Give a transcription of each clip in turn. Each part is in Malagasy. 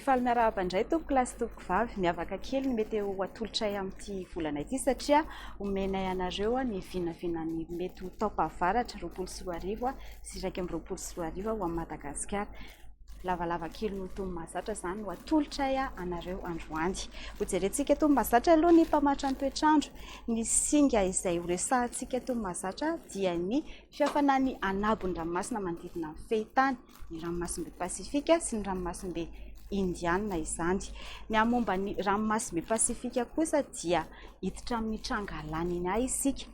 Mifaly miarahaba indray tompoko lasy tompoko vavy miavaka kely ny mety atolotray amin'ity volana ity satria omenay anareo ny vinany mety ho taom-pahavaratra 24 sy 1 ho Madagasikara. Lavalava kely no tombo mahazatra zany no atolotray anareo androany. Ho jerentsika tombo mahazatra aloha ny mpamatra ny toetrandro, ny singa izay horesahantsika tombo mahazatra dia ny fihafanany anabon'ny ranomasina manodidina ny fehitany, ny ranomasimbe Pasifika sy ny ranomasimbe Indiana izany. Ny amomba ny ranomasimbe Pasifika kosa dia hiditra amin'ny trangalany iny isika.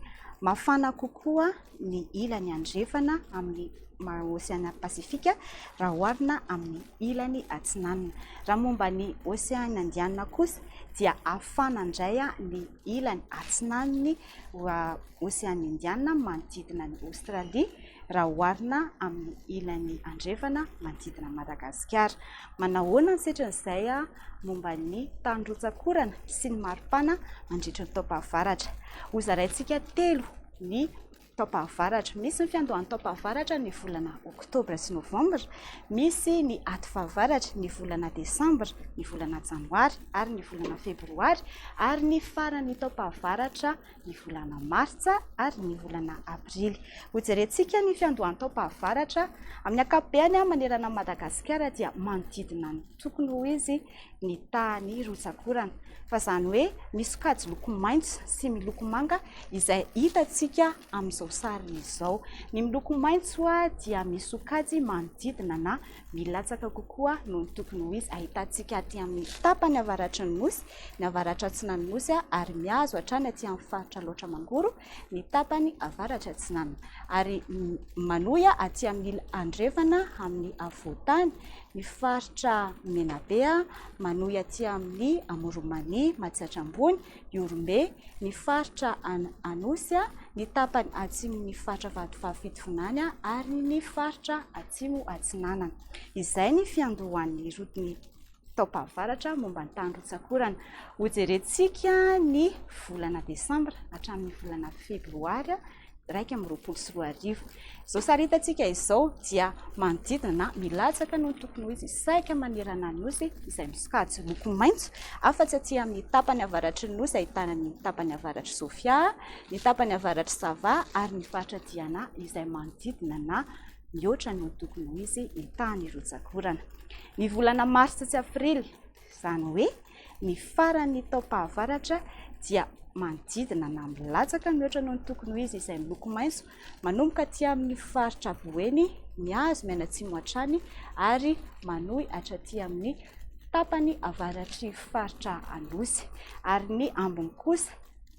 Mafana kokoa ny ilany andrefana amin'ny Oceana Pasifika raha oharina amin'ny ilany atsinanana. Raha momba ny Oceana Indiana kosa dia afana indray ny ilany atsinanany Oceana Indiana manodidina ny Australie raha oharina amin'ny ilany andrefana manodidina Madagasikara. Manahoana ny setran'izay momba ny tany rotsakorana sy ny maripana mandritra ny taom-pahavaratra. Hozaraintsika telo ny taom-pahavaratra. Misy ny fiandohan'ny taom-pahavaratra ny volana Oktobra sy Novambra, misy ny ato-fahavaratra ny volana Desambra, ny volana Janoary ary ny volana Febroary, ary ny farany taom-pahavaratra ny volana Martsa ary ny volana Aprily. Ho jerentsika ny fiandohan'ny taom-pahavaratra amin'ny ankapobeny manerana Madagasikara dia manodidina ny tokony ho izy ny tany rotsakorana. Fa zany hoe misy sokajy loko maitso sy miloko manga izay hitantsika amin'izao sary izao. Ny miloko maitso dia misy sokajy manodidina na milatsaka kokoa noho ny tokony ho izy. Ahitantsika aty amin'ny tapany avaratry ny nosy, ny avaratra atsinan'ny nosy ary mihazo hatrany aty amin'ny faritra loatra mangoro ny tapany avaratra atsinanana. Ary manoya aty amin'ny andrefana amin'ny avoatany ny faritra menabe, manoya aty amin'ny amoromany matsatra ambony, iorombe, ny faritra anosy, ny tapany atsimo ny faritra fitifonany ary ny faritra atsimo atsinanana. Izay ny fiandohan'ny rotiny taom-pahavaratra momba ny tany rotsakorana. Ho jerentsika ny volana Desambra hatramin'ny volana Febroary 2024. Izao sary hitantsika izao dia manodidina na milatsaka noho ny tokony ho izy saika manerana ny nosy izay misokajy loko maitso. Afa-tsy aty amin'ny tapany avaratry ny nosy ahitana ny tapany avaratry Sofia, ny tapany avaratry Sava ary ny faritra Diana izay manodidina na mihoatra noho ny tokony ho izy ny tany rotsakorana. Ny volana Martsa sy Aprily, izany hoe ny farany taom-pahavaratra dia manodidina na milatsaka mihoatra noho ny tokony ho izy izay miloko maitso, manomboka aty amin'ny faritra Boeny, mihazo mianatsimo hatrany ary manohy hatraty amin'ny tapany avaratry faritra Anosy. Ary ny ambony kosa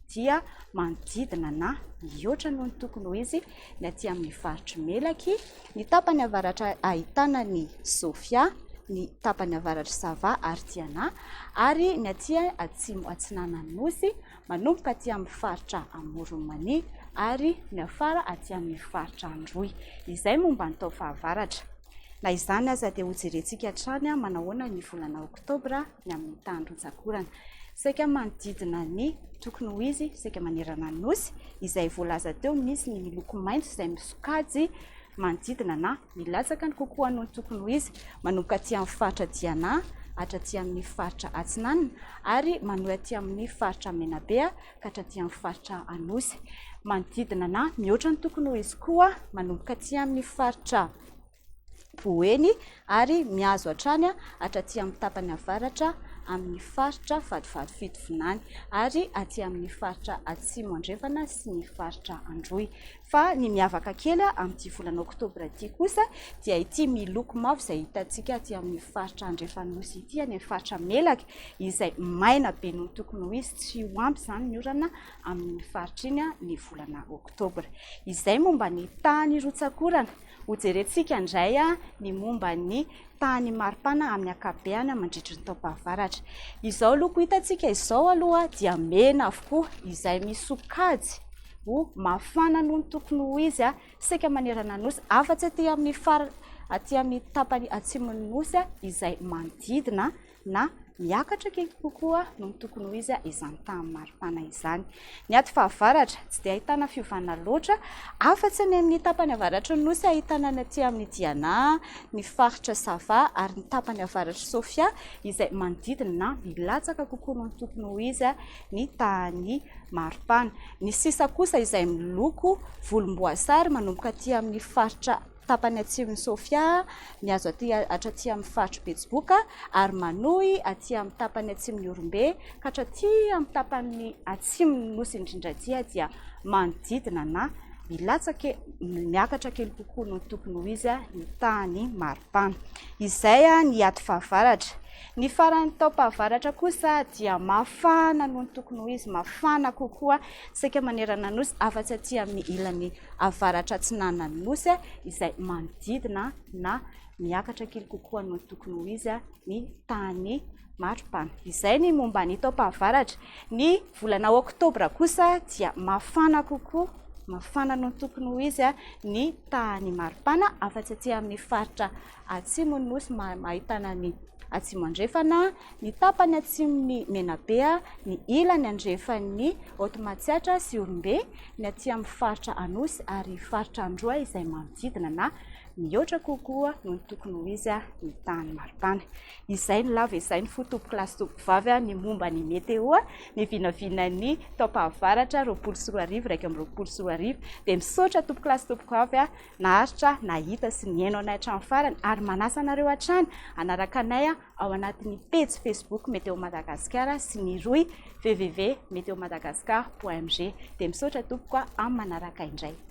dia manodidina na mihoatra noho ny tokony ho izy ny aty amin'ny faritry Melaky, ny tapany avaratra ahitana ny Sofia, ny tapany avaratry Sava ary Diana, ary ny aty atsimo atsinanan'ny nosy manomboka aty amin'ny faritra Amoromany ary ny afara aty amin'ny faritra Androy. Izay momba ny taom-pahavaratra. Na izany aza dia ho jerentsika hatrany manahoana ny volana Oktobra ny amin'ny tany rotsakorana. Saika manodidina ny tokony ho izy, saika manerana ny nosy izay voalaza teo, misy ny miloko maitso izay misokajy manodidina na milatsaka ny kokoa noho ny tokony ho izy, manomboka aty amin'ny faritra Diana hatraty amin'ny faritra Atsinanana ary manohy aty amin'ny faritra Menabe ka hatraty amin'ny faritra Anosy. Manodidina na mihoatra ny tokony ho izy koa manomboka aty amin'ny faritra Boeny ary mihazo hatrany hatraty amin'ny tapany avaratra amin'ny faritra fitifonany ary aty amin'ny faritra atsimo andrefana sy ny faritra Androy. Fa ny miavaka kely amin'ity volana Oktobra ity kosa dia ity miloko mavo izay hitantsika aty amin'ny faritra andrefanosy ity, any amin'ny faritra Melaky izay maina be noho ny tokony ho izy, tsy ho ampy izany ny orana amin'ny faritra iny ny volana Oktobra. Izay momba ny tany rotsakorana. Ho jerentsika indray ny momba ny tany maripana amin'ny ankapobeny mandritra ny taom-pahavaratra. Izao loko hitantsika izao aloha dia mena avokoa izay misokajy ho mafana noho ny tokony ho izy saika manerana nosy. Afa-tsy aty amin'ny tapany atsimon'ny nosy izay manodidina na miakatra kely kokoa no ny tokony ho izy izany tany maripana izany. Ny ato fahavaratra tsy dia ahitana fiovana loatra, afa-tsy ny amin'ny tapany avaratra ny nosy ahitana ny aty amin'ny Diana, ny faritra Sava ary ny tapany avaratra Sofia izay manodidina na milatsaka kokoa no ny tokony ho izy ny tany maripana. Ny sisa kosa izay miloko volomboasary manomboka aty amin'ny faritra tapany atsimon'ny Sofia, miazo aty hatraty amin'ny faritra Betsiboka ary manohy aty amin'ny tapany atsimon'ny Orombe ka hatraty amin'ny tapany atsimon'ny nosy indrindra aty dia manodidina na milatsaka miakatra kely kokoa no tokony ho izy ny tany maripana. Izay ny ato fahavaratra. Ny farany taom-pahavaratra kosa dia mafana no tokony ho izy, mafana kokoa saika manerana nosy afa-tsy aty amin'ny ilany avaratra atsinanan'ny nosy izay manodidina na miakatra kely kokoa no tokony ho izy ny tany maripana. Izay ny momba ny taom-pahavaratra. Ny volana Oktobra kosa dia mafana kokoa, mafana no tokony ho izy ny tany maripana afa-tsy aty amin'ny faritra atsimon'ny nosy mahitana ny atsimo andrefana, ny tapany atsimon'ny Menabe, ny ilany andrefan'ny Otomatsiatra sy Orombe, ny aty amin'ny faritra Anosy ary faritra Androa izay manodidina na mihoatra kokoa no tokony ho izy ny tany maripana. Izay ny lava izay ny fotompoko lasitopivavy ny momba ny meteo, ny Vinan'ny Taom-pahavaratra 24 raika amby 24 dia misaotra tompoko lasitopivavy naharitra nahita sy niaino anay hatramin'ny farany ary manasa anareo hatrany anaraka anay ao anatin'ny pejy Facebook Météo Madagascar sy ny roy www.meteomadagascar.mg dia misaotra tompoko amin'ny manaraka indray.